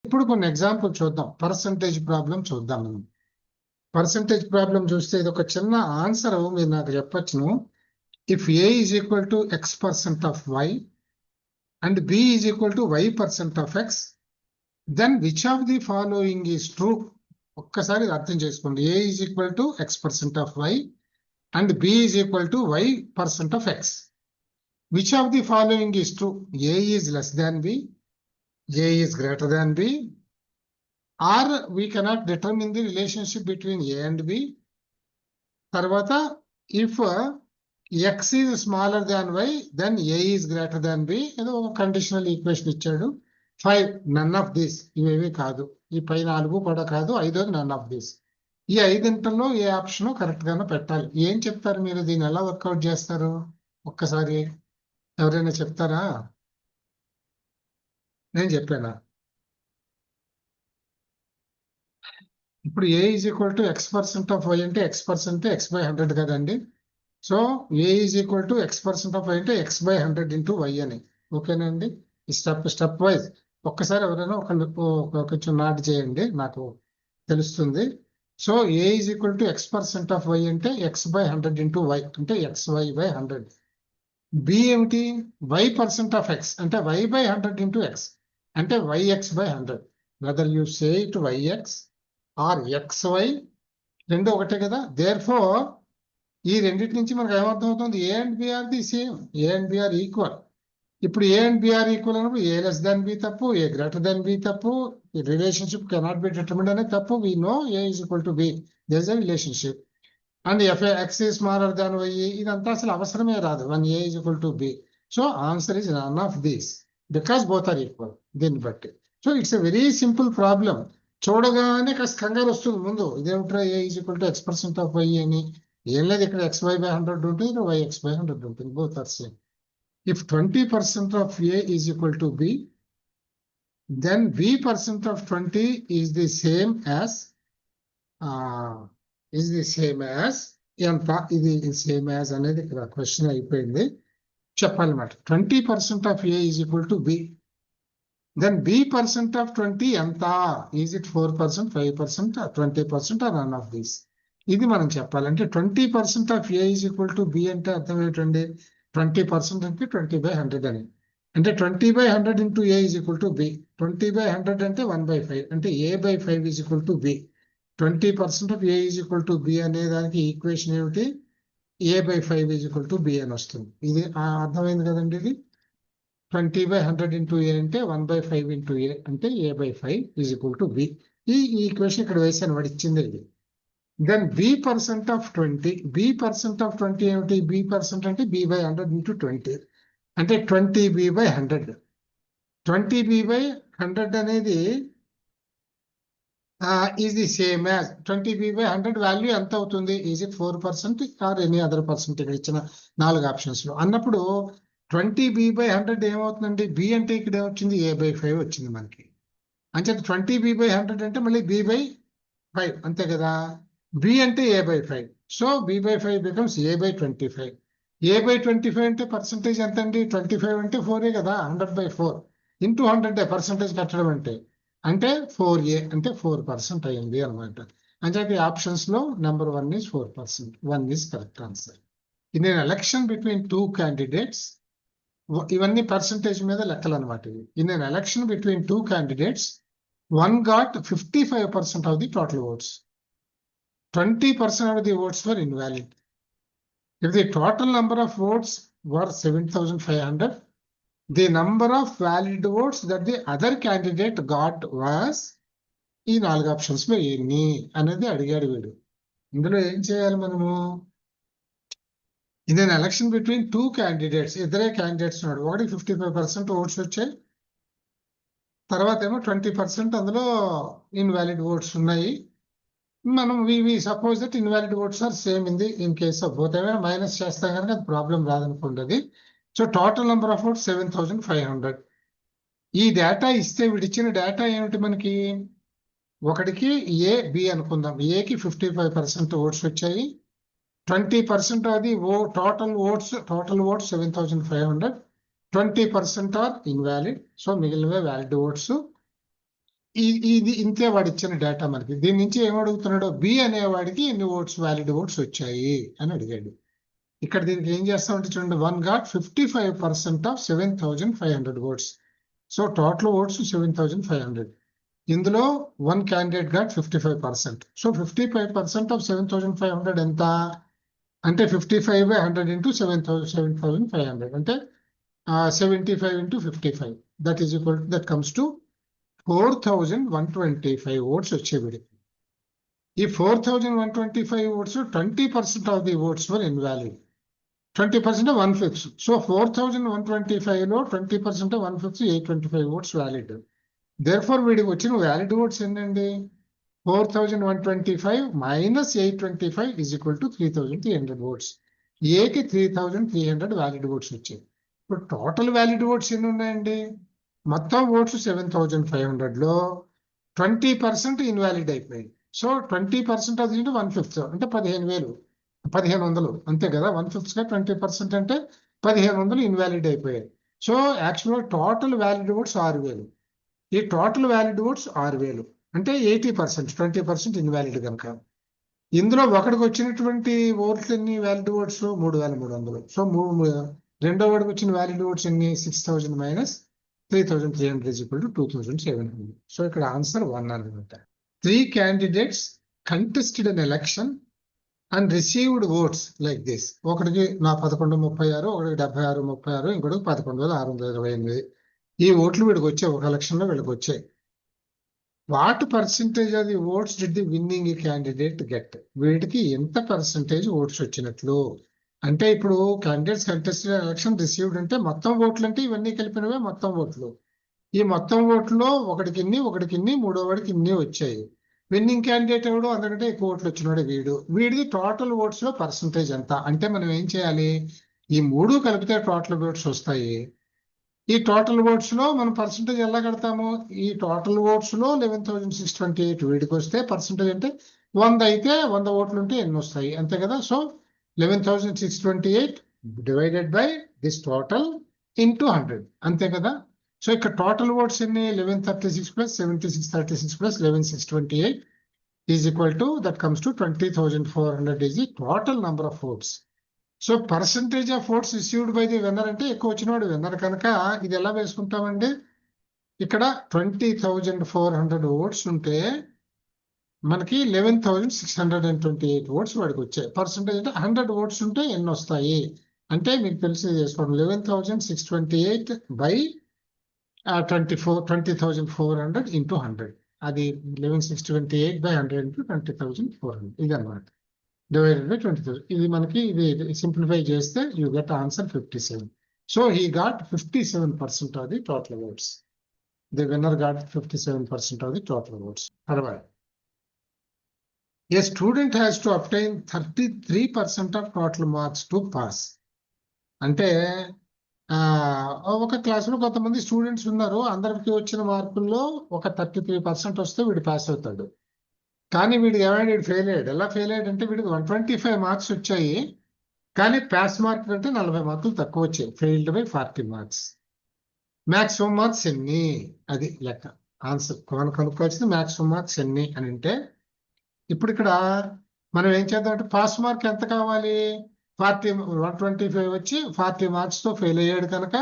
ఇప్పుడు కొన్ని ఎగ్జాంపుల్ చూద్దాం. పర్సంటేజ్ ప్రాబ్లం చూద్దాం మనం. పర్సంటేజ్ ప్రాబ్లం చూస్తే ఇది ఒక చిన్న ఆన్సర్ మీరు నాకు చెప్పొచ్చును. If A is equal to x% of Y and B is equal to y% of X, then which of the following is true. ఒక్కసారి అర్థం చేసుకోండి. A is equal to x% of Y and B is equal to y% of X. Which of the following is true? A is less than B, A is greater than B, or we cannot determine the relationship between A and B. Tarvata, if X is smaller than Y, then A is greater than B. This is a conditional equation. 5. None of this. ఇవేవి కాదు. ఈ పై 4 కూడా కాదు. 5 none of this. ఈ 5 ఏ option correct గానే పెట్టాలి. ఏం చెప్తారు మీరు? దీన్ని ఎలా వర్కౌట్ చేస్తారు? ఒక్కసారి ఎవరైనా చెప్తారా? నేను చెప్పానా? ఇప్పుడు A is equal to x% of Y అంటే x% x/100 కదండి. So A is equal to x% of Y అంటే x/100 ఇంటూ వై అని. ఓకేనండి. స్టెప్ వైజ్ ఒక్కసారి ఎవరైనా కొంచెం నాట్ చేయండి, నాకు తెలుస్తుంది. So A is equal to x% of Y అంటే x/100 ఇంటూ వై అంటే xy/100. బి ఏమిటి? y% ఆఫ్ ఎక్స్ అంటే y/100 ఇంటూ ఎక్స్ అంటే yx/100. Whether you say it yx or xy, రెండు ఒకటే కదా. దేర్ ఫోర్ ఈ రెండింటి నుంచి మనకు ఏమర్థం అవుతుంది? A and B are the same, A and B are equal. ఇప్పుడు A and B are equal అన్నప్పుడు ఏ లెస్ దాన్ బి తప్పు, ఏ గ్రేటర్ దాన్ బి తప్పు, రిలేషన్షిప్ కెనాట్ బి డిటర్మిన్డ్ అనేది తప్పు. We know A is equal to B, there is a relationship. And if X is smaller than Y, ఇదంతా అసలు అవసరమే రాదు when A is equal to B. So answer is none of these because both are equal. దీన్ని బట్టి so it's a very simple problem. చూడగానే కాస్త కంగారు వస్తుంది ముందు, ఇదేమిట్రా A is equal to x% of Y అని. ఏం లేదు, ఇక్కడ xy/100 ఉంటుంది, ఇక్కడ yx/100 ఉంటుంది. Both are same. If 20% of A is equal to B, then b% of 20 is the same as ఎంత? ఇది సేమ్ యాజ్ అనేది ఇక్కడ క్వశ్చన్ అయిపోయింది. చెప్పాలన్నమాట. 20% of A is equal to B, then b% of 20 ఎంత? Is it 4%, 5%, 20% or none of these? ఇది మనం చెప్పాలంటే 20% of A is equal to B అంటే అర్థం ఏంటండి? 20% అంటే 20/100 అని. అంటే 20/100 into A is equal to B. 20/100 అంటే 1/5 అంటే a/5 is equal to B. 20% of A is equal to B అనే దానికి ఈక్వేషన్ ఏమిటి? a/5 is equal to B అని వస్తుంది. ఇది అర్థమైంది కదండి. ఇది 20/100 ఇంటూ ఏ అంటే 1/5 ఇంటూ ఏ అంటే a/5 is equal to B. ఈ ఈక్వేషన్ ఇక్కడ వేసాను, వాడు ఇచ్చింది ఇది. Then b% of 20, b% of 20 ఏమిటి? b% అంటే b/100 ఇంటూ 20 అంటే 20b/100. 20b/100 అనేది is the same as 20b/100 value ఎంత అవుతుంది? Is it 4% or any other percent? ఇక్కడ ఇచ్చిన 4 ఆప్షన్స్ లో అన్నప్పుడు 20b/100 ఏమవుతుందండి? బి అంటే ఇక్కడ ఏమొచ్చింది? a/5 వచ్చింది మనకి. అంటే 20b/100 అంటే మళ్ళీ b/5 అంతే కదా. బి అంటే a/5, so b/5 becomes a/25. a/25 అంటే పర్సంటేజ్ ఎంత అండి? 25 అంటే 4 కదా, 100/4 ఇంటూ 100 పర్సంటేజ్ కట్టడం అంటే 4a అంటే 4% అయింది అనమాట. అంటే ఆప్షన్స్ లో number 1 is 4%. 1 is correct answer. In an election between 2 candidates, ఇవన్నీ పర్సంటేజ్ మీద లెక్కలు అనమాట. In an election between 2 candidates, one got 55% of the total votes. 20% of the votes were invalid. If the total number of votes were 7,500, the number of valid votes that the other candidate got was, ఈ 4 options లో ఎన్ని అనేది అడిగాడు వీడు. ఇందులో ఏం చేయాలి మనము? In an election between 2 candidates, ఇద్దరే క్యాండిడేట్స్ ఉన్నాడు. ఒకటి 55% ఓట్స్ వచ్చాయి, తర్వాత ఏమో 20% అందులో ఇన్వాలిడ్ ఓట్స్ ఉన్నాయి. మనం we suppose that invalid votes are same in case of both. ఏమైనా మైనస్ చేస్తాం కనుక అది ప్రాబ్లం రాదనుకోండి. So total number of votes 7,500. ఈ డేటా ఇస్తే విడిచిన డేటా ఏమిటి మనకి? ఒకటికి ఏ బి అనుకుందాం. ఏకి 55% ఓట్స్ వచ్చాయి. 20% of the total votes 7,500. 20% are invalid. So మిగిలినవే valid votes. ఇది ఇంతే వాడు ఇచ్చిన డేటా మనకి. దీని నుంచి ఏమడుగుతున్నాడో బి అనేవాడికి ఎన్ని ఓట్స్ వ్యాలిడ్ ఓట్స్ వచ్చాయి అని అడిగాడు. ఇక్కడ దీనికి ఏం చేస్తామంటే చూడండి, 1 got 55% of 7,500 votes. So total votes 7,500. ఇందులో 1 క్యాండిడేట్ గాట్ 55%. సో 55% ఆఫ్ 7,500 ఎంత అంటే 55/100 ఇంటూ 7,500 అంటే 75 into 55. That is equal that comes to 4,125 votes వచ్చే వీడికి. ఈ 4,125 votes 20% of the votes were invalid. 20% 1/5. So 4,125 లో 20% 1/5 825 ఓట్స్ వ్యాలిడ్. దేర్ఫోర్ వీడికి వచ్చిన వ్యాలిడ్ ఓట్స్ ఏంటండి, 4,125 minus 825 is equal to 3,300 votes. ఏకి 3,300 వ్యాలిడ్ ఓట్స్ వచ్చాయి. ఇప్పుడు టోటల్ వ్యాలిడ్ ఓట్స్ ఎన్ని ఉన్నాయండి, మొత్తం ఓట్స్ 7,500 లో 20% ఇన్వాలిడ్ అయిపోయాయి. సో 20% అది 1/5 అంటే 1,500 అంతే కదా. 1/5 గా 20% అంటే 1,500 ఇన్వాలిడ్ అయిపోయాయి. సో యాక్చువల్గా టోటల్ వ్యాలిడ్ ఓట్స్ 6,000. ఈ టోటల్ వ్యాలిడ్ ఓట్స్ 6,000 అంటే 80%, 20% ఇన్వాలిడ్ కనుక. ఇందులో ఒకటికి వచ్చినటువంటి ఓట్లు ఎన్ని వ్యాలిడ్ ఓట్స్ 3,300. సో రెండో వాడికి వచ్చిన వ్యాలిడ్ ఓట్స్ ఎన్ని 6,000 minus 3,300 is equal to 2,700. So ఇక్కడ ఆన్సర్ 1 అనమాట. 3 candidates contested an election and received votes like this. ఒకటికి 1136, ఒకటికి 7636, ఇంకొకటికి 11,628. ఈ ఓట్లు వీడికి వచ్చాయి, ఒక ఎలక్షన్ లో వీళ్ళకి వచ్చాయి. What percentage of the oats did the winning candidate get? వీటికి ఎంత పర్సెంటేజ్ ఓట్స్ వచ్చినట్లు అంటే, ఇప్పుడు క్యాండిడేట్స్ కంటెస్టెడ్ ఎలక్షన్ రిసీవ్డ్ అంటే మొత్తం ఓట్లు అంటే ఇవన్నీ కలిపినవే మొత్తం ఓట్లు. ఈ మొత్తం ఓట్లో ఒకటికి ఇన్ని మూడో వాడికి ఇన్ని వచ్చాయి. విన్నింగ్ క్యాండిడేట్ ఎవడు, అందుకంటే ఎక్కువ ఓట్లు వచ్చినాడు వీడిది టోటల్ ఓట్స్ లో పర్సంటేజ్ ఎంత అంటే మనం ఏం చేయాలి, ఈ మూడు కలిపితే టోటల్ ఓట్స్ వస్తాయి. ఈ టోటల్ ఓట్స్ లో మనం పర్సంటేజ్ ఎలా కడతాము, ఈ టోటల్ ఓట్స్ లో 11,628 వీడికి వస్తే పర్సంటేజ్ అంటే 100 అయితే 100 ఓట్లు ఉంటే ఎన్ని వస్తాయి అంతే కదా. So 11,628 divided by this total into 100 అంతే కదా. సో ఇక్కడ టోటల్ ఓట్స్ ఎన్ని 1136 plus 7636 plus 11,628 is equal to that comes to 20,400 is the total number of votes. So percentage of votes received by the winner అంటే ఎక్కువ వచ్చినవాడు winner కనుక ఇది ఎలా వేసుకుంటామండి, ఇక్కడ 20,400 ఓట్స్ ఉంటే మనకి 11,628 ఓట్స్ వాడికి వచ్చాయి. పర్సంటేజ్ అంటే 100 ఓట్స్ ఉంటే ఎన్ని వస్తాయి అంటే మీకు తెలిసి చేసుకోండి, 11,628 బై 20,400 ఇంటూ 100. అది 11,628 బై 100 ఇంటూ 20,400 ఇది అనమాట. Divided by 20,000. ఇది మనకి ఇది సింప్లిఫై చేస్తే you get answer 57. So he got 57% of the total votes. The winner got 57% of the total votes. తర్వాత a student has to obtain 33% of total marks to pass. అంటే ఒక క్లాసులో కొంతమంది స్టూడెంట్స్ ఉన్నారు, అందరికి వచ్చిన మార్కుల్లో ఒక 33% వస్తే వీడు పాస్ అవుతాడు. కానీ వీడు ఫెయిల్ అయ్యాడు. ఎలా ఫెయిల్ అయ్యాడు అంటే వీడికి 125 మార్క్స్ వచ్చాయి, కానీ పాస్ మార్క్ కంటే 40 మార్కులు తక్కువ వచ్చాయి. Failed by 40 marks. Maximum marks ఎన్ని అది లెక్క. ఆన్సర్ కనుక్కోవాల్సింది మ్యాక్సిమం మార్క్స్ ఎన్ని అని అంటే, ఇప్పుడు ఇక్కడ మనం ఏం చేద్దాం అంటే పాస్ మార్క్ ఎంత కావాలి, 125 వచ్చి 40 మార్క్స్ తో ఫెయిల్ అయ్యాడు కనుక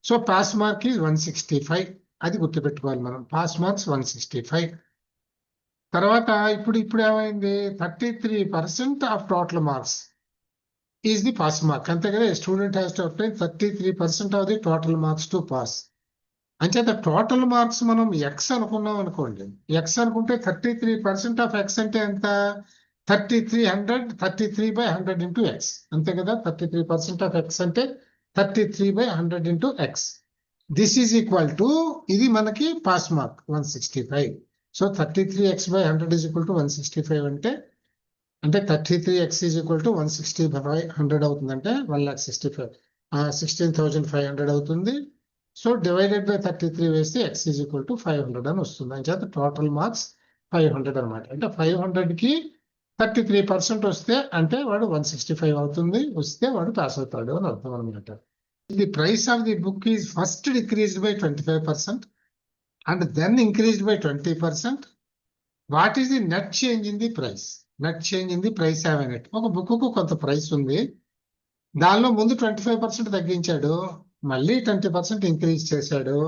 సో పాస్ మార్క్ ఈజ్ 165. అది గుర్తుపెట్టుకోవాలి మనం, పాస్ మార్క్స్ 165. తర్వాత ఇప్పుడు ఏమైంది, 33% of total marks is the pass mark అంతే కదా. Student has to obtain 33% of the total marks to pass. అంచేత టోటల్ మార్క్స్ మనం ఎక్స్ అనుకున్నాం అనుకోండి, ఎక్స్ అనుకుంటే 33% ఆఫ్ ఎక్స్ అంటే ఎంత, 33/100 ఇంటూ ఎక్స్ అంతే కదా. 33% ఆఫ్ ఎక్స్ అంటే 33/100 into X. This is equal to ఇది మనకి pass mark 165. So 33x/100 is equal to 165 అంటే 33x ఈజ్ ఈక్వల్ టు 160/100 అవుతుందంటే 1,65,000 16,500 అవుతుంది. సో డివైడెడ్ బై 33 వేస్తే x ఈజ్ ఈక్వల్ టు 500 అని వస్తుంది. అని చేత టోటల్ మార్క్స్ 500 అనమాట. అంటే 500కి 33% వస్తే అంటే వాడు 165 అవుతుంది, వస్తే వాడు పాస్ అవుతాడు అని అర్థం అనమాట. The price of the book is first decreased by 25%. and then increased by 20%. What is the net change in the price? Net change in the price have net. ఒక బుక్ కు కొంత ప్రైస్ ఉంది, దానిలో ముందు 25% తగ్గించాడు, మళ్ళీ 20% ఇంక్రీజ్ చేశాడు.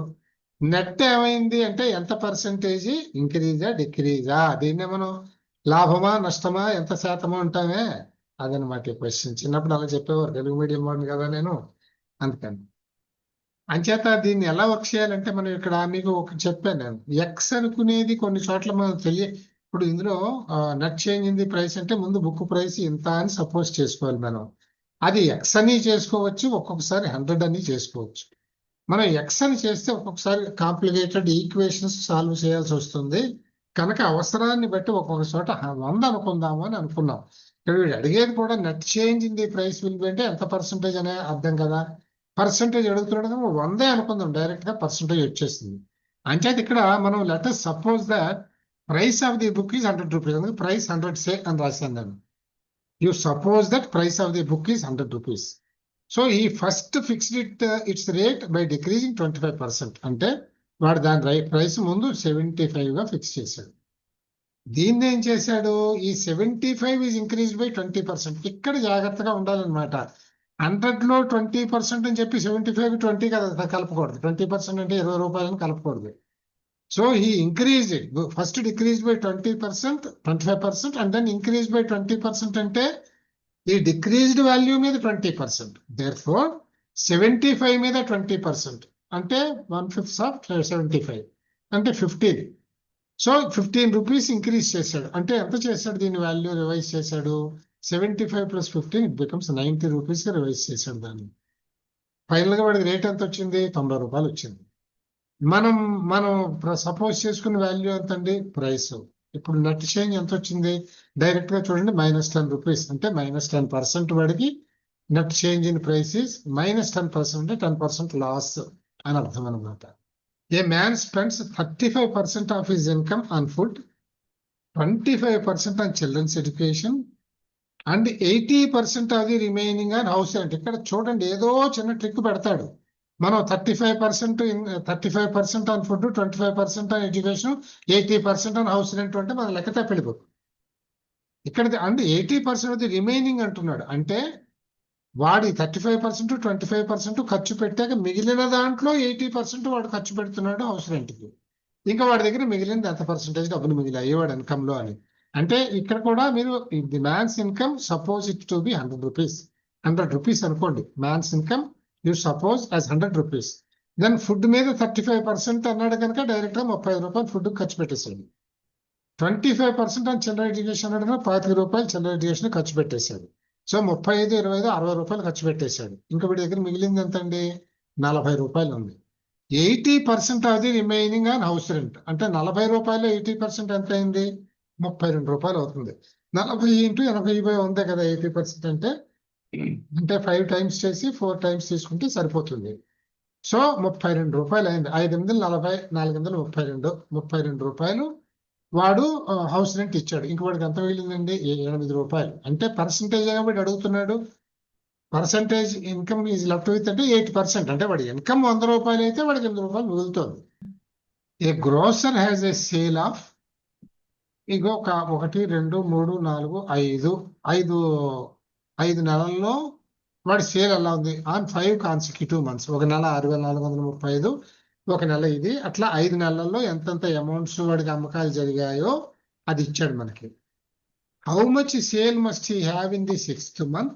Net ఏమైంది అంటే ఎంత పర్సంటేజ్ ఇంక్రీజా డిక్రీజా? దీన్నే మనం లాభమా నష్టమా ఎంత శాతమా ఉంటామే, అదనమాట క్వశ్చన్. చిన్నప్పుడు అలా చెప్పేవారు, తెలుగు మీడియం వాడిని కదా నేను, అందుకని. అంచేత దీన్ని ఎలా వర్క్ చేయాలంటే, మనం ఇక్కడ మీకు ఒక చెప్పాను నేను, ఎక్స్ అనుకునేది కొన్ని చోట్ల మనం ఇప్పుడు ఇందులో net change in the price అంటే ముందు బుక్ ప్రైస్ ఇంత అని సపోజ్ చేసుకోవాలి మనం. అది ఎక్స్ అని చేసుకోవచ్చు, ఒక్కొక్కసారి 100 అని చేసుకోవచ్చు. మనం ఎక్స్ అని చేస్తే ఒక్కొక్కసారి కాంప్లికేటెడ్ ఈక్వేషన్స్ సాల్వ్ చేయాల్సి వస్తుంది కనుక అవసరాన్ని బట్టి ఒక్కొక్క చోట 100 అనుకుందాము అని అనుకున్నాం. ఇక్కడ వీడు అడిగేది కూడా net change in the price will be అంటే ఎంత పర్సంటేజ్ అనే అర్థం కదా. పర్సంటేజ్ అడుగుతున్నాడు కదా, 100 అనుకుందాం, డైరెక్ట్ గా పర్సంటేజ్ వచ్చేసింది. అంచేత ఇక్కడ మనం let suppose that price of the book is 100 rupees, అందుకే ప్రైస్ 100 సే అని రాశాను నేను. You suppose that price of the book is 100 rupees. So ఈ first fixed its rate by decreasing 25%. అంటే వాడు దాని ప్రైస్ ముందు 75 గా ఫిక్స్ చేశాడు. దీన్ని ఏం చేశాడు, ఈ 75 ఈజ్ ఇంక్రీజ్డ్ బై 20%. ఇక్కడ జాగ్రత్తగా ఉండాలన్నమాట. 100 లో 20% అని చెప్పి 75 20 కదా కలపకూడదు. 20% అంటే 20 రూపాయలని కలపకూడదు. సో ఈ increase first decrease by 20%, 25%, and then increase by 20% అంటే ఈ డిక్రీజ్డ్ వాల్యూ మీద 20%. దేర్ ఫోర్ 75 మీద 20% అంటే 1/5 ఆఫ్ 75 అంటే 15. సో 15 రూపీస్ ఇంక్రీజ్ చేశాడు. అంటే ఎంత చేశాడు, దీని వాల్యూ రివైజ్ చేశాడు, 75 + 15 ఇట్ బికమ్స్ 90 రూపీస్ గా రివైజ్ చేశాడు దాన్ని. ఫైనల్ గా వాడికి రేట్ ఎంత వచ్చింది, 90 రూపాయలు వచ్చింది. మనం సపోజ్ చేసుకున్న వాల్యూ ఎంత అండి, ప్రైస్. ఇప్పుడు నెట్ చేంజ్ ఎంత వచ్చింది, డైరెక్ట్ గా చూడండి, -10 రూపీస్. అంటే -10% వాడికి net change in price is -10%, అంటే 10% లాస్ అని అర్థం అనమాట. A man spends 35% of his income on food, 25% on children's education, and 80% of the remaining on house rent. ఇక్కడ చూడండి, ఏదో చిన్న ట్రిక్ పెడతాడు. మనం 35% on food, 25% on education, 80% on house rent అంటే మన లెక్క తప్పిపోతుంది. ఇక్కడ అంటే 80% ఆఫ్ ది రిమైనింగ్ అంటున్నాడు. అంటే వాడి 35% 25% ఖర్చు పెట్టాక మిగిలిన దాంట్లో 80% వాడు ఖర్చు పెడుతున్నాడు హౌస్ రెంట్కి. ఇంకా వాడి దగ్గర మిగిలిన ఎంత పర్సెంటేజ్ డబ్బులు మిగిలాయి వాడి ఇన్కమ్ లో అని. అంటే ఇక్కడ కూడా మీరు the man's income suppose it to be 100 rupees, 100 rupees అనుకోండి man's income, you suppose as 100 rupees. Then food మీద 35% అన్నాడు కనుక డైరెక్ట్ గా 35 రూపాయలు ఫుడ్ ఖర్చు పెట్టేశాడు. 25% అని చిల్డ్రన్ ఎడ్యుకేషన్ అన్నాడు కనుక 25 రూపాయలు చిల్డ్రన్ ఎడ్యుకేషన్ ఖర్చు పెట్టేశాడు. సో 35, 25, 60 రూపాయలు ఖర్చు పెట్టేశాడు. ఇంకా వీడి దగ్గర మిగిలింది ఎంత అండి, 40 రూపాయలు ఉంది. 80% of the remaining on house rent. అంటే 40 రూపాయలు 80% ఎంత అయింది, 32 రూపాయలు అవుతుంది. 40 × 80 ఉంది కదా 80% అంటే 5 టైమ్స్ చేసి 4 టైమ్స్ తీసుకుంటే సరిపోతుంది. సో 32 రూపాయలు అయింది. 5/40, 4/32, 32 రూపాయలు వాడు హౌస్ రెంట్ ఇచ్చాడు. ఇంక వాడికి ఎంత మిగిలిందండి, 8 రూపాయలు. అంటే పర్సంటేజ్ కాబట్టి అడుగుతున్నాడు, percentage income is left with అంటే 8%. అంటే వాడి ఇన్కమ్ 100 రూపాయలు అయితే వాడికి 8 రూపాయలు మిగులుతుంది. A grocer has a sale of, ఇగో 1 2 3 4 5 5 నెలల్లో వాడి సేల్ ఎలా ఉంది ఆన్ 5 కాన్సిక్యూటివ్ మంత్స్. ఒక నెల 6435, ఒక నెల ఇది, అట్లా 5 నెలల్లో ఎంతెంత అమౌంట్స్ వాడికి అమ్మకాలు జరిగాయో అది ఇచ్చాడు మనకి. How much sale must he have in the 6th month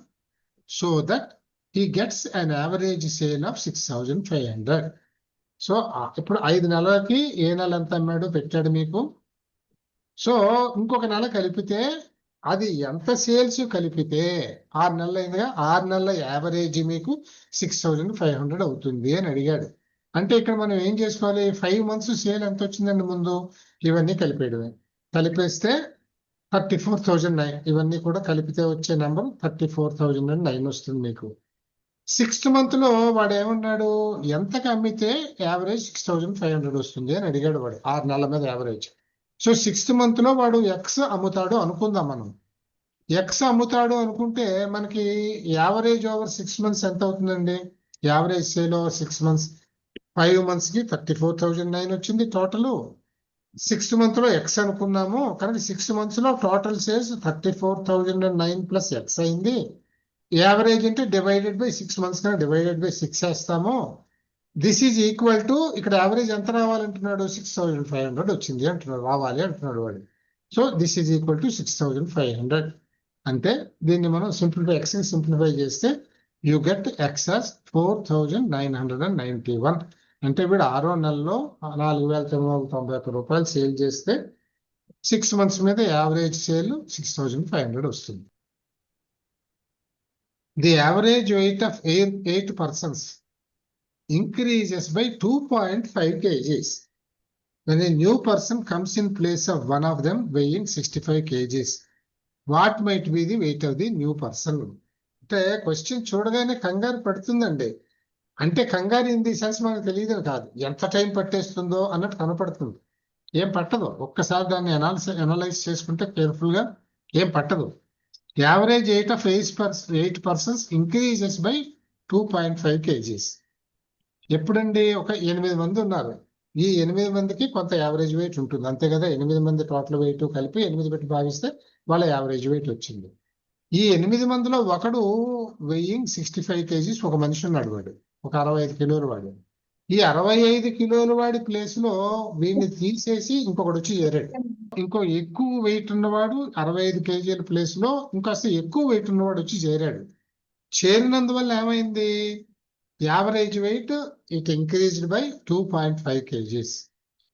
so that he gets an average sale of 6500. So ఇప్పుడు 5 నెలలకి ఏ నెల ఎంత అమ్మాడు పెట్టాడు మీకు. సో ఇంకొక నెల కలిపితే అది ఎంత సేల్స్ కలిపితే 6 నెలలు అయిందిగా, 6 నెలల యావరేజ్ మీకు 6500 అవుతుంది అని అడిగాడు. అంటే ఇక్కడ మనం ఏం చేసుకోవాలి, 5 months సేల్ ఎంత వచ్చిందండి ముందు, ఇవన్నీ కలిపేస్తే 34,009. ఇవన్నీ కూడా కలిపితే వచ్చే నెంబర్ 34,009 వస్తుంది మీకు. 6th month లో వాడు ఏమన్నాడు, ఎంతకు అమ్మితే యావరేజ్ 6500 వస్తుంది అని అడిగాడు వాడు, 6 నెలల మీద యావరేజ్. సో 6th month లో వాడు ఎక్స్ అమ్ముతాడు అనుకుందాం మనం. ఎక్స్ అమ్ముతాడు అనుకుంటే మనకి యావరేజ్ ఓవర్ 6 months ఎంత అవుతుందండి, average sale over 6 months 5 months కి 34,009 వచ్చింది టోటల్. 6th month లో ఎక్స్ అనుకున్నాము కనుక 6 months లో టోటల్ సేల్స్ 34,009 ప్లస్ ఎక్స్ అయింది. యావరేజ్ అంటే డివైడెడ్ బై 6 months కనుక డివైడెడ్ బై 6 వేస్తాము. దిస్ ఈజ్ ఈక్వల్ టు ఇక్కడ యావరేజ్ ఎంత రావాలంటున్నాడు 6,500 వచ్చింది అంటున్నాడు, రావాలి అంటున్నాడు వాడు. So this is equal to 6,500 అంటే దీన్ని మనం ఎక్స్ ని సింప్లిఫై చేస్తే యూ గెట్ ఎక్స్ as 4,991. అంటే వీడు 6వ నెలలో 4,991 రూపాయలు సేల్ చేస్తే 6 months మీద యావరేజ్ సేల్ 6,500 వస్తుంది. The average weight of 8 persons increases by 2.5 kgs when a new person comes in place of one of them weighing 65 kgs. What might be the weight of the new person? అంటే question చూడగానే కంగారు పడుతుందండి. అంటే కంగారు in the sense మనకు తెలియదు కాదు, ఎంత టైం పట్టేస్తుందో అన్నట్టు కనపడుతుంది. ఏం పట్టదు, ఒక్కసారి దాన్ని అనలైజ్ చేసుకుంటే కేర్ఫుల్ గా ఏం పట్టదు. Average weight of 8 persons increases by 2.5 kgs. ఎప్పుడండి ఒక 8 మంది ఉన్నారు, ఈ 8 మందికి కొంత యావరేజ్ వెయిట్ ఉంటుంది అంతే కదా. 8 మంది టోటల్ వెయిట్ కలిపి 8 పెట్టి భావిస్తే వాళ్ళ యావరేజ్ వెయిట్ వచ్చింది. ఈ 8 మందిలో ఒకడు వెయ్యింగ్ 65 kgs ఒక మనిషి ఉన్నాడు, వాడు ఒక 65 కిలోలు వాడు. ఈ 65 కిలోల వాడి ప్లేస్ లో వీడిని తీసేసి ఇంకొకటి వచ్చి చేరాడు. ఇంకో ఎక్కువ వెయిట్ ఉన్నవాడు 65 kgల ప్లేస్ లో ఇంకాస్త ఎక్కువ వెయిట్ ఉన్నవాడు వచ్చి చేరాడు. చేరినందువల్ల ఏమైంది, average wait it increased by 2.5 kgs.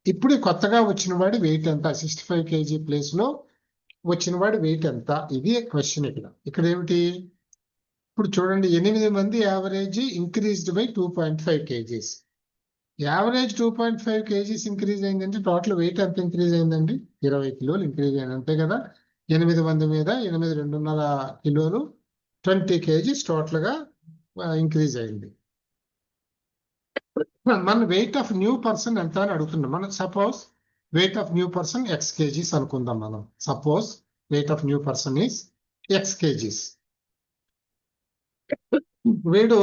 ఇప్పుడు కొత్తగా వచ్చిన వాడి వెయిట్ ఎంత, 65 kg ప్లేస్ లో వచ్చిన వాడి వెయిట్ ఎంత, ఇది క్వశ్చన్. ఇక్కడ ఏమిటి, ఇప్పుడు చూడండి 8 మంది average increased by 2.5 kgs. Average 2.5 kgs increase అయిందంటే టోటల్ వెయిట్ ఎంత ఇంక్రీజ్ అయిందండి, 20 కిలోలు ఇంక్రీజ్ అయింది అంతే కదా. 8 మంది మీద 8 2.5 కిలోలు 20 kgs టోటల్ గా ఇంక్రీజ్ అయింది. మన వెయిట్ ఆఫ్ న్యూ పర్సన్ ఎంత అని అడుగుతున్నాం మనం. Suppose weight of new person X kgs అనుకుందాం మనం. Suppose weight of new person is X kgs. వీడు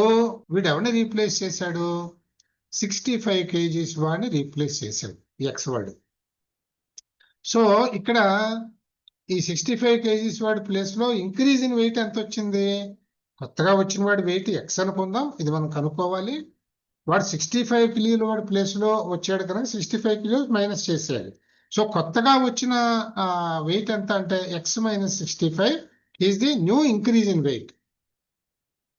ఎవరిని రీప్లేస్ చేశాడు, 65 kgs వాడిని రీప్లేస్ చేశాడు ఎక్స్ వాడు. సో ఇక్కడ ఈ 65 kgs వాడి ప్లేస్ లో ఇంక్రీజ్ ఇన్ వెయిట్ ఎంత వచ్చింది, కొత్తగా వచ్చిన వాడి వెయిట్ ఎక్స్ అనుకుందాం, ఇది మనం కనుక్కోవాలి. వాడు 65 కిలోల వాడి ప్లేస్ లో వచ్చాడు కనుక 65 కిలోలు మైనస్ చేసేయాలి. సో కొత్తగా వచ్చిన వెయిట్ ఎంత అంటే x minus 65 is the new increase in weight.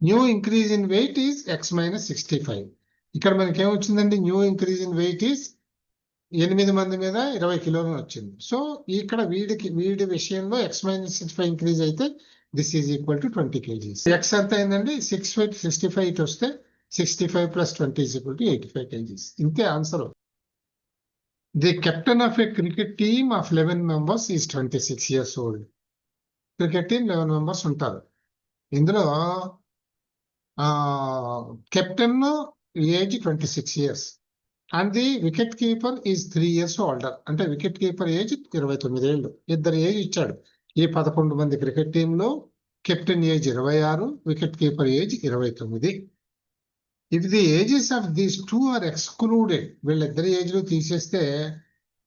New increase in weight is x minus 65. ఇక్కడ మనకి ఏమొచ్చిందండి, new increase in weight is 8 మంది మీద 20 కిలోలు వచ్చింది. సో ఇక్కడ వీడి విషయంలో ఎక్స్ మైనస్ 65 ఇంక్రీజ్ అయితే this is equal to 20 kgs. X ఎంత అయిందండి 65 ఇటు వస్తే 65 plus 20 is equal to 85 kgs. ఇంతే answer. The captain of a cricket team of 11 members is 26 years old. Cricket team 11 members ఉంటారు. ఇందులో captain age 26 years and the wicket keeper is 3 years older. అంటే wicket keeper age 29 ఏళ్ళు. ఇద్దరు age ఇచ్చాడు. ఈ 11 మంది cricket టీంలో captain age 26, wicket keeper age 29. If the ages of these two are excluded, వీళ్ళిద్దరి ఏజ్లు తీసేస్తే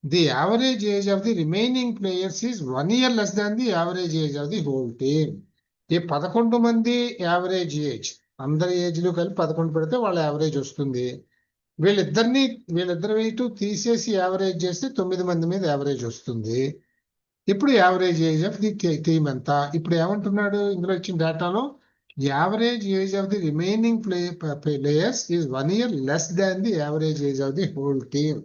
the average age of the remaining players is 1 year less than the average age of the whole team. ఈ 11 మంది average age, అందరి ఏజ్లు కలిపి 11 పెడితే వాళ్ళ average వస్తుంది. వీళ్ళిద్దరి వెయిట్ తీసేసి యావరేజ్ చేస్తే 9 మంది మీద యావరేజ్ వస్తుంది. ఇప్పుడు average age of the team ఎంత, ఇప్పుడు ఏమంటున్నాడు ఇందులో ఇచ్చిన డేటాలో, average age of the remaining players is 1 year less than the average age of the whole team.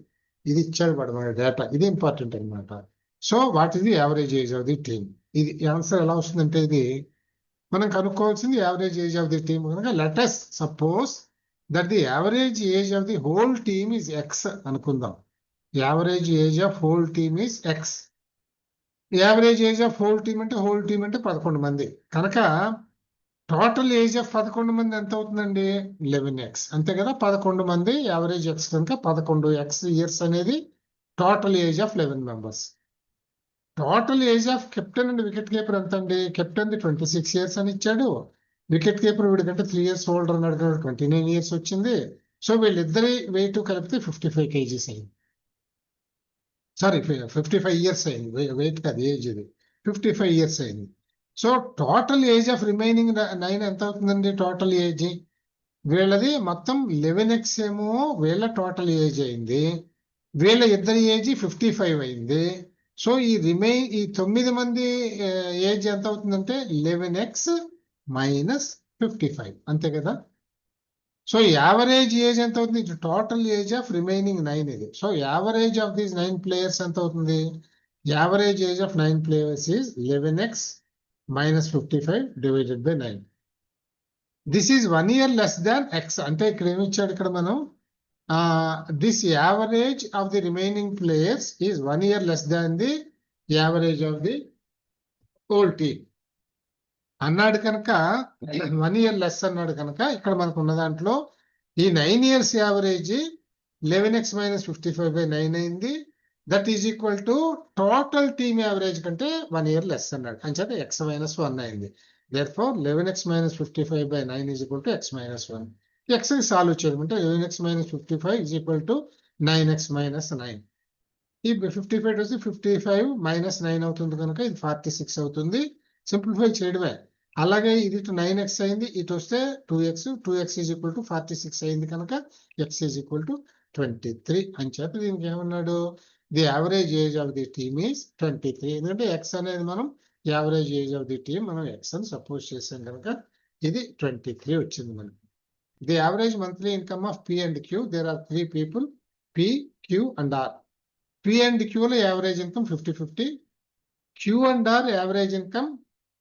ఇది ఇచ్చాడు మన డేటా, ఇది ఇంపార్టెంట్ అనమాట. So what is the average age of the team, ఇది ఆన్సర్ ఎలా వస్తుందంటే ఇది మనం కనుక్కోవాల్సింది average age of the team కనుక let us suppose that the average age of the whole team is x అనుకుందాం. Average age of whole team is x. Average age of whole team అంటే 11 మంది కనుక టోటల్ ఏజ్ ఆఫ్ 11 మంది ఎంత అవుతుందండి 11x అంతే కదా. 11 మంది యావరేజ్ ఎక్స్ కనుక 11x ఇయర్స్ అనేది total age of 11 members. Total age of captain and wicket keeper ఎంత అండి, కెప్టెన్ 26 years అని ఇచ్చాడు, వికెట్ కీపర్ వీడికంటే 3 years ఓల్డర్ అన్నాడు, 29 years వచ్చింది. సో వీళ్ళిద్దరి వెయిట్ కలిపితే 55 kgs అయింది. సారీ 55 years అయింది. వెయిట్ కాదు, ఏజ్ ఇది 55 years అయింది. So total age of remaining 9 ఎంత అవుతుందండి? టోటల్ ఏజ్ వీళ్ళది మొత్తం 11x ఏమో వీళ్ళ టోటల్ ఏజ్ అయింది, వీళ్ళ ఇద్దరి ఏజ్ 55 అయింది. సో ఈ 9 మంది ఏజ్ ఎంత అవుతుందంటే 11x మైనస్ 55, అంతే కదా. సో యావరేజ్ ఏజ్ ఎంత అవుతుంది? టోటల్ ఏజ్ ఆఫ్ రిమైనింగ్ 9 ఇది. So average of these 9 players ఎంత అవుతుంది? Average age of 9 players is 11x minus 55 divided by 9. This is 1 year less than x. అంటే ఇక్కడ ఏమి ఇచ్చాడు? ఇక్కడ మనం this average of the remaining players is 1 year less than the average of the whole team అన్నాడు కనుక 1 year less అన్నాడు కనుక ఇక్కడ మనకు ఉన్న దాంట్లో ఈ 9 years average 11x minus 55 by 9 అయింది. That is equal to total team average కంటే 1 year లెస్ అన్నాడు, అంచేత x మైనస్ 1 అయింది. therefore 11x minus 55 by 9 is equal to x minus 1. x కి సాల్వ్ చేయమంటే 11x minus 55 is equal to 9x minus 9. ఈ 55 వచ్చి 55 minus 9 అవుతుంది కనుక ఇది 46 అవుతుంది. సింప్లిఫై చేయడమే. అలాగే ఇది 9x అయింది, ఇటు వస్తే 2x is equal to 46 అయింది కనుక x is equal to 23 అని చెప్పి దీనికి ఏమన్నాడు? The average age of the team is 23. ఎందుకంటే x అనేది మనం average age of the team మనం x అని సపోజ్ చేసాం కనుక ఇది 23 వచ్చింది మనకి. The average monthly income of P and Q, there are 3 people P, Q and R. P and Q లో average income 50-50. Q and R average income,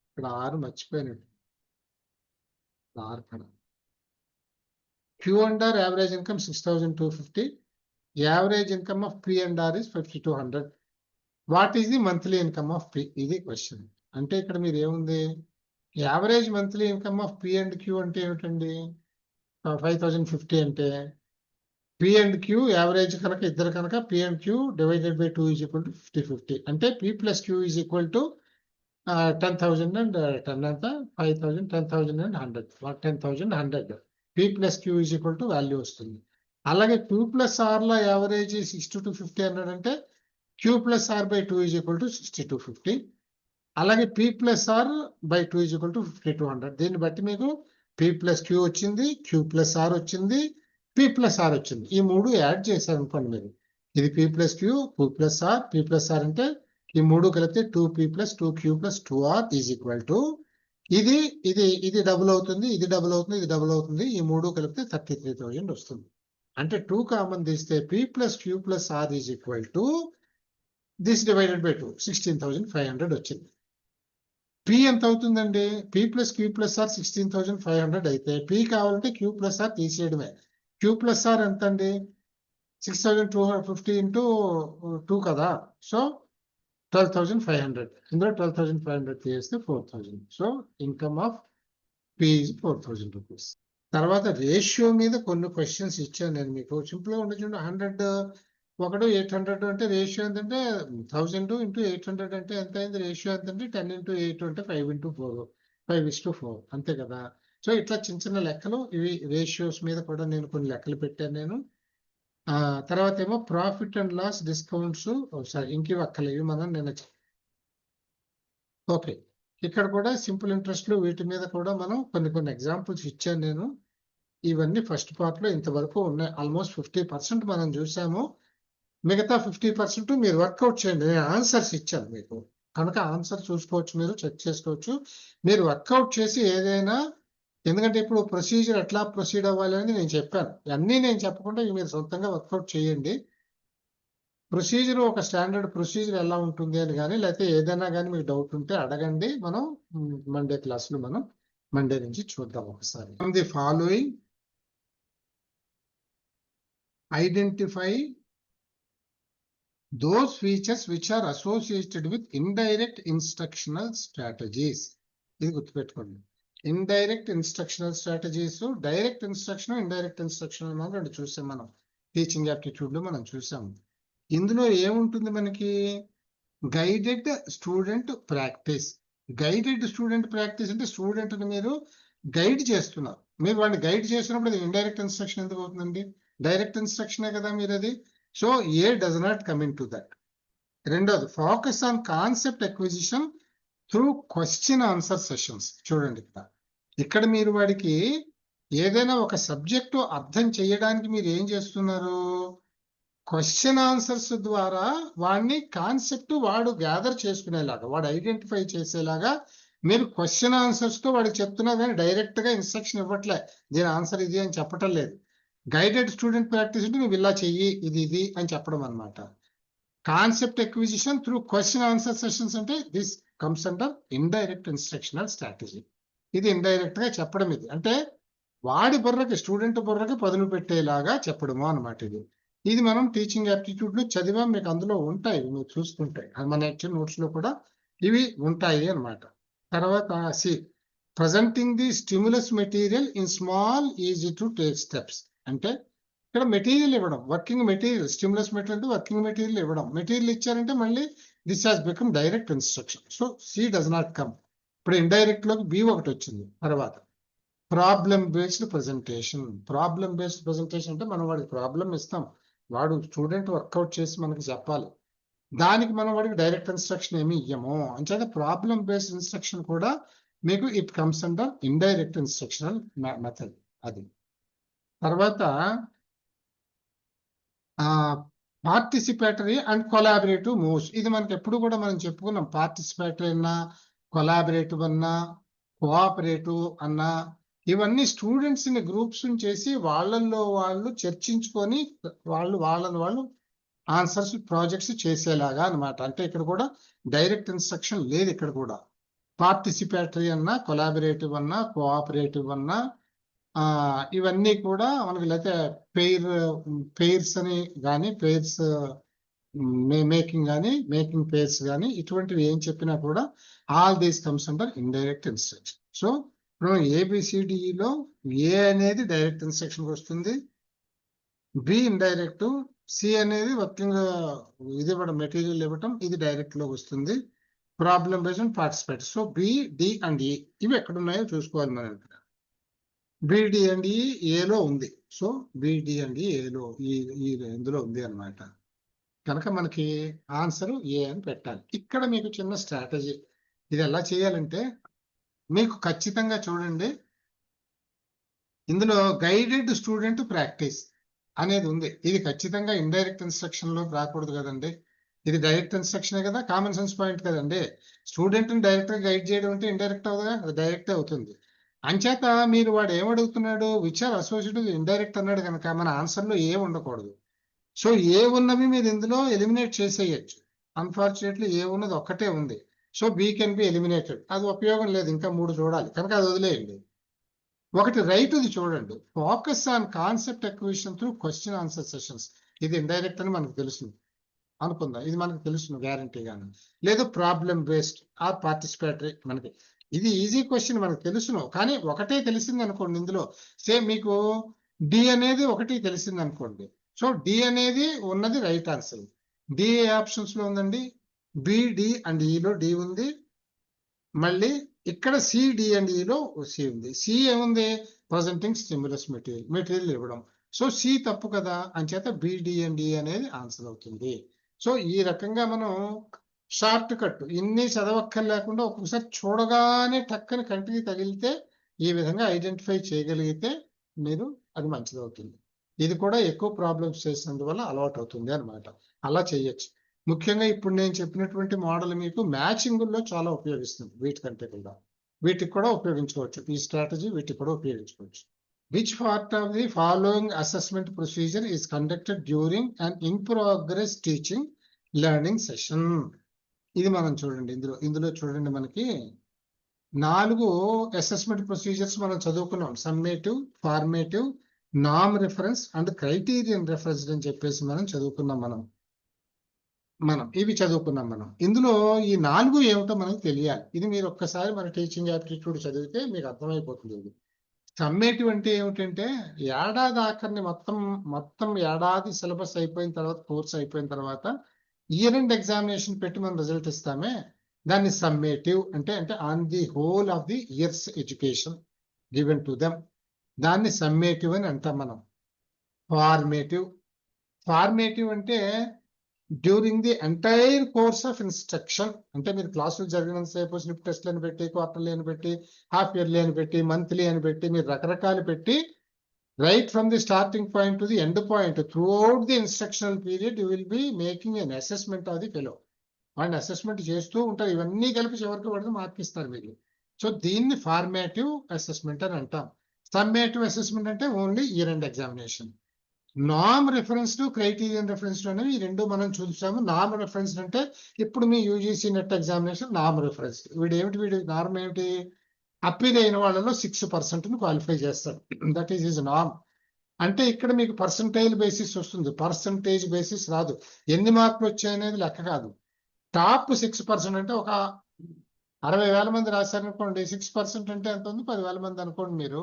ఇక్కడ R మర్చిపోయినట్టు, R కదా. Q and R average income 6,250. Average income of P and R is 5,200. What is the monthly income of P? ఇది question. అంటే ఇక్కడ మీరు ఏముంది? Average monthly income of P and Q అంటే ఏమిటండి? 5,050 అంటే P and Q యావరేజ్ కనుక ఇద్దరు కనుక P and Q divided by 2 is equal to 50-50. అంటే P plus Q is equal to 10,000 and 10 అంతా 5,000, 10,000 and 100. 10,100. P plus Q is equal to value వస్తుంది. అలాగే Q ప్లస్ R లో యావరేజ్ 60-50 అన్నాడు అంటే Q plus R by 2 is equal to 60-50. అలాగే P plus R by 2 is equal to 50-100. దీన్ని బట్టి మీకు P ప్లస్ Q వచ్చింది, Q ప్లస్ R వచ్చింది, P ప్లస్ R వచ్చింది. ఈ మూడు యాడ్ చేశారు అనుకోండి మీరు. ఇది P plus Q, Q plus R, P plus R అంటే ఈ మూడు కలిపితే 2P plus 2Q plus 2R is equal to ఇది ఇది ఇది డబుల్ అవుతుంది, ఇది డబుల్ అవుతుంది, ఇది డబుల్ అవుతుంది. ఈ మూడు కలిపితే 33,000 వస్తుంది. అంటే 2 కామన్ తీస్తే P plus Q plus R is equal to this divided by 2, 16,500 వచ్చింది. P ఎంత అవుతుందండి? P plus Q plus R 16,500 అయితే P కావాలంటే Q plus R తీసేయడమే. Q plus R ఎంత అండి? 6,250 ఇంటూ 2 కదా. సో 12,500. ఇందులో 12,500 తీస్తే 4,000. So income of P is 4,000 rupees. తర్వాత రేషియో మీద కొన్ని క్వశ్చన్స్ ఇచ్చాను నేను మీకు. సింపుల్గా ఉండొచ్చు. 100 ఒకడు 800 అంటే రేషియో ఎంతంటే 1000 ఇంటూ 800 అంటే ఎంత అయింది? రేషియో ఎంతంటే 10 ఇంటూ 8 అంటే 5:4, 5:4 అంతే కదా. సో ఇట్లా చిన్న చిన్న లెక్కలు ఇవి రేషియోస్ మీద కూడా నేను కొన్ని లెక్కలు పెట్టాను నేను. తర్వాత ఏమో profit and loss, discounts, sorry ఇంకేవి అక్కర్లేవి మనం నేను. ఓకే, ఇక్కడ కూడా సింపుల్ ఇంట్రెస్ట్లు వీటి మీద కూడా మనం కొన్ని ఎగ్జాంపుల్స్ ఇచ్చాను నేను. ఇవన్నీ ఫస్ట్ పార్ట్ లో ఇంతవరకు ఉన్నాయి. ఆల్మోస్ట్ 50% మనం చూసాము. మిగతా 50% మీరు వర్కౌట్ చేయండి. నేను ఆన్సర్స్ ఇచ్చాను మీకు కనుక ఆన్సర్ చూసుకోవచ్చు, మీరు చెక్ చేసుకోవచ్చు. మీరు వర్కౌట్ చేసి ఏదైనా, ఎందుకంటే ఇప్పుడు ప్రొసీజర్ ఎట్లా ప్రొసీడ్ అవ్వాలి అని నేను చెప్పాను. అన్నీ నేను చెప్పకుండా మీరు సొంతంగా వర్కౌట్ చేయండి. ప్రొసీజర్ ఒక స్టాండర్డ్ ప్రొసీజర్ ఎలా ఉంటుంది అని కానీ, లేకపోతే ఏదైనా కానీ మీకు డౌట్ ఉంటే అడగండి. మనం మండే క్లాసులో మనం మండే నుంచి చూద్దాం ఒకసారి. The following identify those features which are associated with indirect instructional strategies. ఇది గుర్తుపెట్టుకోండి. Indirect instructional strategies, direct instruction, indirect instruction మనం రెండు చూసాం. మనం టీచింగ్ యాప్టిట్యూడ్ లో మనం చూసాం. ఇందులో ఏముంటుంది మనకి? Guided student practice. Guided student practice అంటే స్టూడెంట్ ని మీరు గైడ్ చేస్తున్నారు. మీరు వాడిని గైడ్ చేసినప్పుడు అది ఇండైరెక్ట్ ఇన్స్ట్రక్షన్ ఎందుకు అవుతుందండి? డైరెక్ట్ ఇన్స్ట్రక్షనే కదా మీరు అది. So a does not come into that. రెండోది, focus on concept acquisition through question answer sessions. చూడండి ఇక్కడ మీరు వాడికి ఏదైనా ఒక సబ్జెక్టు అర్థం చేయడానికి మీరు ఏం చేస్తున్నారు? క్వశ్చన్ ఆన్సర్స్ ద్వారా వాడిని కాన్సెప్ట్ వాడు గ్యాదర్ చేసుకునేలాగా, వాడు ఐడెంటిఫై చేసేలాగా మీరు క్వశ్చన్ ఆన్సర్స్ తో వాడికి చెప్తున్నారు, కానీ డైరెక్ట్ గా ఇన్స్ట్రక్షన్ ఇవ్వట్లే దీని ఆన్సర్ ఇది అని చెప్పటం లేదు. గైడెడ్ స్టూడెంట్ ప్రాక్టీస్ అంటే నువ్వు ఇలా చెయ్యి ఇది అని చెప్పడం అనమాట. Concept acquisition through question answer sessions అంటే this comes under indirect instructional strategy. ఇది ఇండైరెక్ట్ గా చెప్పడం. ఇది అంటే వాడి బుర్రకి, స్టూడెంట్ బుర్రకి పదును పెట్టేలాగా చెప్పడము అనమాట. ఇది మనం టీచింగ్ యాప్టిట్యూడ్ లో చదివాం, మీకు అందులో ఉంటాయి, మీరు చూసుకుంటాయి, అది మన యాక్చువల్ నోట్స్ లో కూడా ఇవి ఉంటాయి అన్నమాట. తర్వాత C presenting the stimulus material in small easy to take steps. అంటే ఇక్కడ మెటీరియల్ ఇవ్వడం, వర్కింగ్ మెటీరియల్, స్టిమ్యులస్ మెటీరియల్ అంటే వర్కింగ్ మెటీరియల్ ఇవ్వడం. మెటీరియల్ ఇచ్చారంటే మళ్ళీ this has become direct instruction. So C does not come. ఇప్పుడు ఇండైరెక్ట్ లోకి బి ఒకటి వచ్చింది. తర్వాత problem based presentation. Problem based presentation అంటే మనం వాడికి ప్రాబ్లం ఇస్తాం, వాడు స్టూడెంట్ వర్కౌట్ చేసి మనకి చెప్పాలి, దానికి మనం వాడికి డైరెక్ట్ ఇన్స్ట్రక్షన్ ఏమి ఇయ్యము. అంచేత ప్రాబ్లమ్ బేస్డ్ ఇన్స్ట్రక్షన్ కూడా మీకు it comes under indirect instructional method. అది తర్వాత పార్టిసిపేటరీ అండ్ కొలాబరేటివ్ మూవ్స్. ఇది మనకి ఎప్పుడు కూడా మనం చెప్పుకున్నాం. పార్టిసిపేటరీ అన్నా, కొలాబరేటివ్ అన్నా, కోఆపరేటివ్ అన్నా, ఇవన్నీ స్టూడెంట్స్ ని గ్రూప్స్ చేసి వాళ్ళల్లో వాళ్ళు చర్చించుకొని వాళ్ళు ఆన్సర్స్ ప్రాజెక్ట్స్ చేసేలాగా అన్నమాట. అంటే ఇక్కడ కూడా డైరెక్ట్ ఇన్స్ట్రక్షన్ లేదు. ఇక్కడ కూడా పార్టిసిపేటరీ అన్నా, కొలాబరేటివ్ అన్నా, కోఆపరేటివ్ అన్నా, ఇవన్నీ కూడా మనకి లేకపోతే పెయిర్స్ అని కానీ, పెయిర్స్ మేకింగ్ కానీ, మేకింగ్ పెయిర్స్ కానీ, ఇటువంటివి ఏం చెప్పినా కూడా all these comes under indirect instruction. So ఇప్పుడు ఏబిసిడిలో ఏ అనేది డైరెక్ట్ ఇన్స్ట్రక్షన్ వస్తుంది, బి ఇండైరెక్ట్, సి అనేది వర్కింగ్ ఇది ఇవ్వడం, మెటీరియల్ ఇవ్వటం, ఇది డైరెక్ట్ లో వస్తుంది. Problem based and participate. So B, D and E ఇవి ఎక్కడ ఉన్నాయో చూసుకోవాలి మనం. ఇక్కడ బిడి అండ్ ఈ ఏలో ఉంది. సో బిడి అండ్ ఈ ఏలో ఇందులో ఉంది అన్నమాట. కనుక మనకి ఆన్సర్ ఏ అని పెట్టాలి. ఇక్కడ మీకు చిన్న స్ట్రాటజీ, ఇది ఎలా చేయాలంటే మీకు ఖచ్చితంగా చూడండి, ఇందులో గైడెడ్ స్టూడెంట్ ప్రాక్టీస్ అనేది ఉంది. ఇది ఖచ్చితంగా ఇండైరెక్ట్ ఇన్స్ట్రక్షన్ లో రాకూడదు కదండి, ఇది డైరెక్ట్ ఇన్స్ట్రక్షనే కదా, కామన్ సెన్స్ పాయింట్ కదండి. స్టూడెంట్ ని డైరెక్ట్ గా గైడ్ చేయడం అంటే ఇండైరెక్ట్ అవుతుందా? అది డైరెక్ట్ అవుతుంది. అంచేత మీరు వాడు ఏమడుగుతున్నాడు, విచ్ ఆర్ అసోసియేటెడ్ ఇండైరెక్ట్ అన్నాడు కనుక మన ఆన్సర్ లో ఏ ఉండకూడదు. సో ఏ ఉన్నవి మీరు ఇందులో ఎలిమినేట్ చేసేయచ్చు. అన్ఫార్చునేట్లీ ఏ ఉన్నది ఒక్కటే ఉంది. So B can be eliminated. అది ఉపయోగం లేదు, ఇంకా 3 చూడాలి, కనుక అది వదిలేయండి. ఒకటి రైట్ ఇది చూడండి, focus on concept acquisition through question answer sessions. ఇది ఇండైరెక్ట్ అని మనకు తెలుస్తుంది అనుకుందాం, ఇది మనకు తెలుస్తుంది గ్యారంటీగాను. లేదు ప్రాబ్లమ్ బేస్డ్ ఆర్ పార్టిసిపేటరీ, మనకి ఇది ఈజీ క్వశ్చన్ మనకు తెలుసును, కానీ ఒకటే తెలిసింది అనుకోండి ఇందులో. సేమ్ మీకు డి అనేది ఒకటి తెలిసింది అనుకోండి. సో డి అనేది ఉన్నది right answer. D A options లో ఉందండి, బి, డి అండ్ ఈలో డి ఉంది. మళ్ళీ ఇక్కడ సి, డి అండ్ ఈలో సి ఉంది. సి ఏముంది, ప్రజెంటింగ్ స్టిమ్యులస్ మెటీరియల్ ఇవ్వడం. సో సి తప్పు కదా, అంచేత బి, డి అండ్ ఈ అనేది ఆన్సర్ అవుతుంది. సో ఈ రకంగా మనం షార్ట్ కట్, ఇన్ని చదవక్కర్లేకుండా ఒక్కొక్కసారి చూడగానే టక్కని కంటికి తగిలితే ఈ విధంగా ఐడెంటిఫై చేయగలిగితే మీరు అది మంచిది అవుతుంది. ఇది కూడా ఎక్కువ ప్రాబ్లమ్స్ చేసినందువల్ల అలవాటు అవుతుంది అనమాట. అలా చేయొచ్చు. ముఖ్యంగా ఇప్పుడు నేను చెప్పినటువంటి మోడల్ మీకు మ్యాచింగ్ లో చాలా ఉపయోగిస్తుంది, వీటికంటే కూడా వీటికి కూడా ఉపయోగించుకోవచ్చు. ఈ స్ట్రాటజీ వీటికి కూడా ఉపయోగించుకోవచ్చు. Which part of the following assessment procedure is conducted during and in progress teaching learning session. ఇది మనం చూడండి, ఇందులో చూడండి, మనకి 4 అసెస్మెంట్ ప్రొసీజర్స్ మనం చదువుకున్నాం. సమ్మేటివ్, ఫార్మేటివ్, నామ్ రిఫరెన్స్ అండ్ క్రైటీరియన్ రిఫరెన్స్ అని చెప్పేసి మనం చదువుకున్నాం. మనం ఇవి చదువుకున్నాం. ఇందులో ఈ 4 ఏమిటో మనకు తెలియాలి. ఇది మీరు ఒక్కసారి మన టీచింగ్ యాప్టిట్యూడ్ చదివితే మీకు అర్థమైపోతుంది. ఇది సమ్మేటివ్ అంటే ఏమిటంటే ఏడాది ఆఖరిని మొత్తం ఏడాది సిలబస్ అయిపోయిన తర్వాత, కోర్స్ అయిపోయిన తర్వాత ఇయర్ ఎండ్ ఎగ్జామినేషన్ పెట్టి మనం రిజల్ట్ ఇస్తామే, దాన్ని సమ్మేటివ్ అంటే on the whole of the years education given to them. దాన్ని సమ్మేటివ్ అని అంటాం మనం. ఫార్మేటివ్ అంటే during the entire course of instruction, అంటే మీరు క్లాసులు జరిగినంతసేపు స్లిప్ టెస్ట్లు అని పెట్టి, క్వార్టర్లీ అని పెట్టి, హాఫ్ ఇయర్లీ అని పెట్టి, మంత్లీ అని పెట్టి, మీరు రకరకాలు పెట్టి, right from the starting point to the end point through out the instructional period you will be making N assessment of the fellow. వాడిని అసెస్మెంట్ చేస్తూ ఉంటారు. ఇవన్నీ కలిపి చివరికి వాడిని మార్క్ ఇస్తారు మీరు. సో దీన్ని ఫార్మేటివ్ అసెస్మెంట్ అని అంటాం. సమ్మేటివ్ అసెస్మెంట్ అంటే ఓన్లీ ఇయర్ ఎండ్ ఎగ్జామినేషన్. నామ్ రిఫరెన్స్ టు క్రైటీరియన్ రిఫరెన్స్ అనేవి ఈ రెండు మనం చూసాము. నామ్ రిఫరెన్స్ అంటే ఇప్పుడు మీ యూజీసీ నెట్ ఎగ్జామినేషన్ నామ్ రిఫరెన్స్. వీడి నార్మ్ ఏమిటి? అప్పీల్ అయిన వాళ్ళలో 6% క్వాలిఫై చేస్తాడు. దట్ ఈస్ నామ్. అంటే ఇక్కడ మీకు పర్సంటైల్ బేసిస్ వస్తుంది, పర్సంటేజ్ బేసిస్ రాదు. ఎన్ని మార్కులు వచ్చాయనేది లెక్క కాదు. టాప్ 6% అంటే ఒక 60,000 మంది రాశారనుకోండి, 6% అంటే ఎంత ఉంది? 10,000 మంది అనుకోండి మీరు.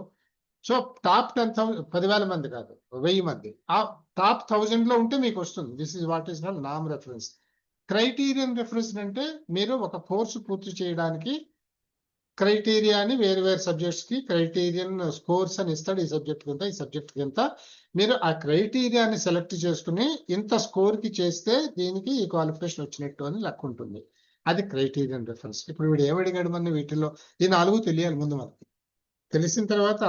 సో టాప్ 10,000, 10,000 మంది కాదు, 1000 మంది. ఆ టాప్ 1000 లో ఉంటే మీకు వస్తుంది. This is what is not నామ్ రెఫరెన్స్. క్రైటీరియన్ రెఫరెన్స్ అంటే మీరు ఒక కోర్సు పూర్తి చేయడానికి క్రైటీరియాని వేరు వేరు సబ్జెక్ట్స్ కి క్రైటీరియన్ స్కోర్స్ అని ఇస్తాడు. ఈ సబ్జెక్ట్ కింద, ఈ సబ్జెక్ట్ కింద మీరు ఆ క్రైటీరియాని సెలెక్ట్ చేసుకుని ఇంత స్కోర్ కి చేస్తే దీనికి ఈ క్వాలిఫికేషన్ వచ్చినట్టు అని లెక్క ఉంటుంది. అది క్రైటీరియన్ రెఫరెన్స్. ఇప్పుడు వీడు ఏమడిగాడు మన వీటిలో? ఈ 4 తెలియాలి ముందు మనకి. తెలిసిన తర్వాత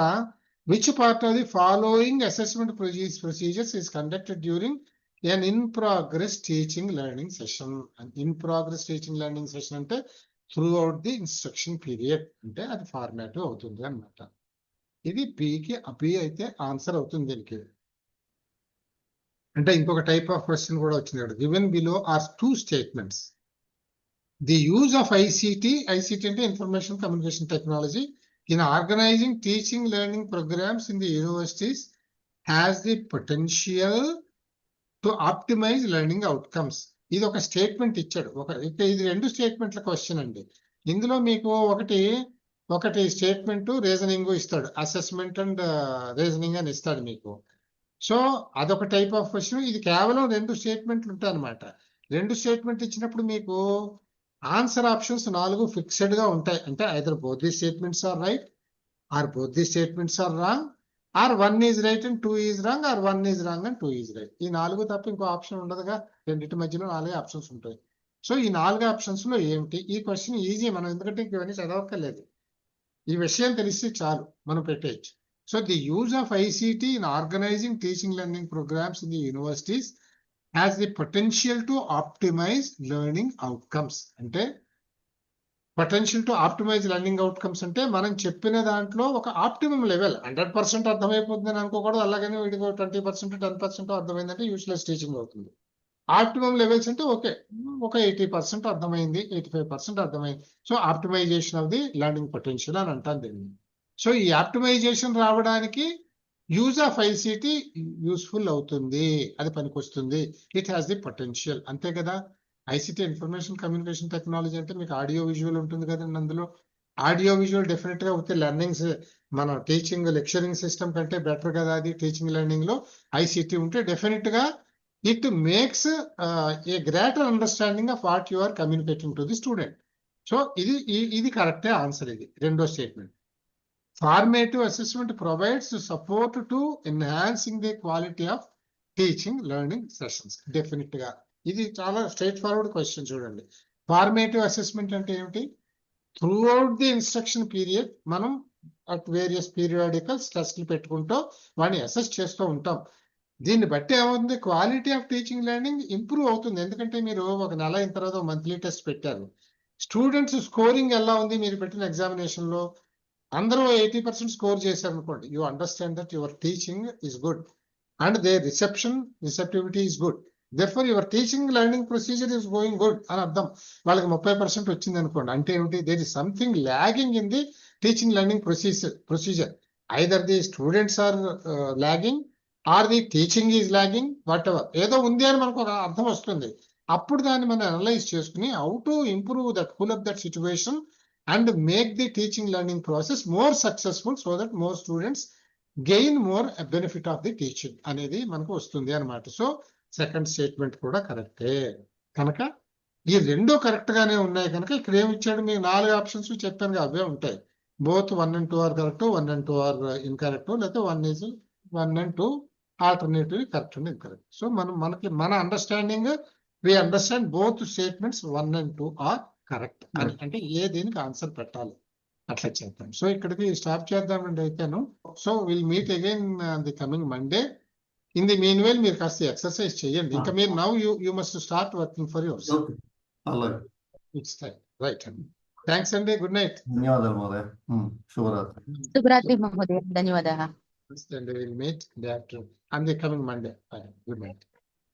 which part of the following assessment procedures is conducted during an in-progress teaching learning session? An in-progress teaching learning session అంటే throughout the instruction period, అంటే అది ఫార్మాటివ్ అవుతుంది అన్నమాట. ఇది బి అయితే ఆన్సర్ అవుతుంది దీనికి. అంటే ఇంకొక టైప్ ఆఫ్ క్వశ్చన్ కూడా వచ్చింది. Given below are 2 statements. The use of ICT అంటే information communication technology in organizing teaching learning programs in the universities has the potential to optimize learning outcomes. ఇది ఒక స్టేట్మెంట్ ఇచ్చాడు. ఇది 2 స్టేట్మెంట్ల క్వశ్చన్ అండి. ఇందులో మీకు ఒకటి స్టేట్మెంట్ రీజనింగ్ ఇస్తాడు, అసెస్మెంట్ అండ్ రీజనింగ్ అని ఇస్తాడు మీకు. సో అదొక టైప్ ఆఫ్ క్వశ్చన్. ఇది కేవలం 2 స్టేట్మెంట్లు ఉంటాయి అనమాట. 2 స్టేట్మెంట్ ఇచ్చినప్పుడు మీకు ఆన్సర్ ఆప్షన్స్ 4 ఫిక్స్డ్ గా ఉంటాయి. అంటే either both the statements are right, or both the statements are wrong, or 1 is right and 2 is wrong, or 1 is wrong and 2 is right. ఈ 4 తప్ప ఇంకో ఆప్షన్ ఉండదుగా. రెండింటి మధ్యలో 4 ఆప్షన్స్ ఉంటాయి. సో ఈ 4 ఆప్షన్స్ లో ఏమిటి? ఈ క్వశ్చన్ ఈజీ మనం, ఎందుకంటే ఇవన్నీ చదవక్కర్లేదు. ఈ విషయం తెలిస్తే చాలు, మనం పెట్టేయచ్చు. So the use of ICT in organizing teaching learning programs in the universities has the potential to optimize learning outcomes. అంటే potential to optimize learning outcomes అంటే మనం చెప్పిన దాంట్లో ఒక ఆప్టిమం లెవెల్. 100% అర్థమైపోతుందని అనుకోకూడదు. అలాగని వీడికి 20%, 10% అర్థమైందంటే యూస్లెస్ టీచింగ్ అవుతుంది. ఆప్టిమం లెవెల్స్ అంటే ఒక 80% అర్థమైంది, 85% అర్థమైంది. So optimization of the learning potential అని అంటాను దీన్ని. సో ఈ ఆప్టిమైజేషన్ రావడానికి యూజ్ ఆఫ్ ఐసిటి యూస్ఫుల్ అవుతుంది, అది పనికొస్తుంది. ఇట్ హ్యాస్ ది పొటెన్షియల్, అంతే కదా. ఐసిటి ఇన్ఫర్మేషన్ కమ్యూనికేషన్ టెక్నాలజీ అంటే మీకు ఆడియో విజువల్ ఉంటుంది కదండి. అందులో ఆడియో విజువల్ డెఫినెట్ గా అవుతే లెర్నింగ్స్, మన టీచింగ్ లెక్చరింగ్ సిస్టమ్ కంటే బెటర్ కదా అది. టీచింగ్ లెర్నింగ్ లో ఐసిటి ఉంటే డెఫినెట్ గా it makes a greater understanding of what you are communicating to the student. So ఇది కరెక్టే ఆన్సర్. ఇది రెండో statement. Formative assessment provides support to enhancing the quality of teaching learning sessions. Definite గా ఇది చాలా straight forward question చూడండి. Formative assessment అంటే ఏమిటి? Through out the instruction period మనం అట్ వేరియస్ పీరియాడికల్స్ టెస్ట్లు పెట్టుకుంటూ వాడిని అసెస్ చేస్తూ ఉంటాం. దీన్ని బట్టి ఏమవుతుంది? Quality of teaching learning improve అవుతుంది. ఎందుకంటే మీరు ఒక నెల అయిన తర్వాత మంత్లీ టెస్ట్ పెట్టారు, స్టూడెంట్స్ స్కోరింగ్ ఎలా ఉంది మీరు పెట్టిన ఎగ్జామినేషన్ లో? అందరూ 80% స్కోర్ చేశారు అనుకోండి, you understand that your teaching is good and the receptivity is good. therefore your teaching learning procedure is going good అని అర్థం. వాళ్ళకి 30% వచ్చింది అనుకోండి, అంటే ఏమిటి? There is something lagging in the teaching learning procedure. Either the students are lagging or the teaching is lagging, whatever, ఏదో ఉంది అని మనకు ఒక అర్థం వస్తుంది. అప్పుడు దాన్ని మనం అనలైజ్ చేసుకుని how to improve that, pull up that situation and make the teaching learning process more successful so that more students gain more benefit of the teaching అనేది మనకు వస్తుంది అన్నమాట. సో సెకండ్ స్టేట్మెంట్ కూడా కరెక్టే. కనుక ఈ 2 కరెక్ట్ గానే ఉన్నాయి కనుక ఇక్కడ ఏమి ఇచ్చాడు? మీకు 4 ఆప్షన్స్ చెప్పాను, అవే ఉంటాయి. both 1 and 2 are correct, 1 and 2 are incorrect, లేకపోతే 1 and 2 alternatively correct and incorrect. So మన understanding we understand both statements 1 and 2 are correct అని, అంటే ఏ దీనికి ఆన్సర్ పెట్టాలి అట్లా చేద్దాం. సో ఇక్కడికి స్టాప్ చేద్దామండి అయితేను. So will meet again the coming Monday. In the meanwhile మీరు కాస్త ఎక్సర్సైజ్ చేయండి. ఇంకా మీరు now you must start working for yourself. అలాగే. ఇట్స్ టైం రైట్ అండి. థ్యాంక్స్ అండి. Good night. ధన్యవాదాలు మహోదయ. శుభరాత్రి. శుభరాత్రి మహోదయ. ధన్యవాదాः. We'll meet the after on the coming Monday. Bye. Good night.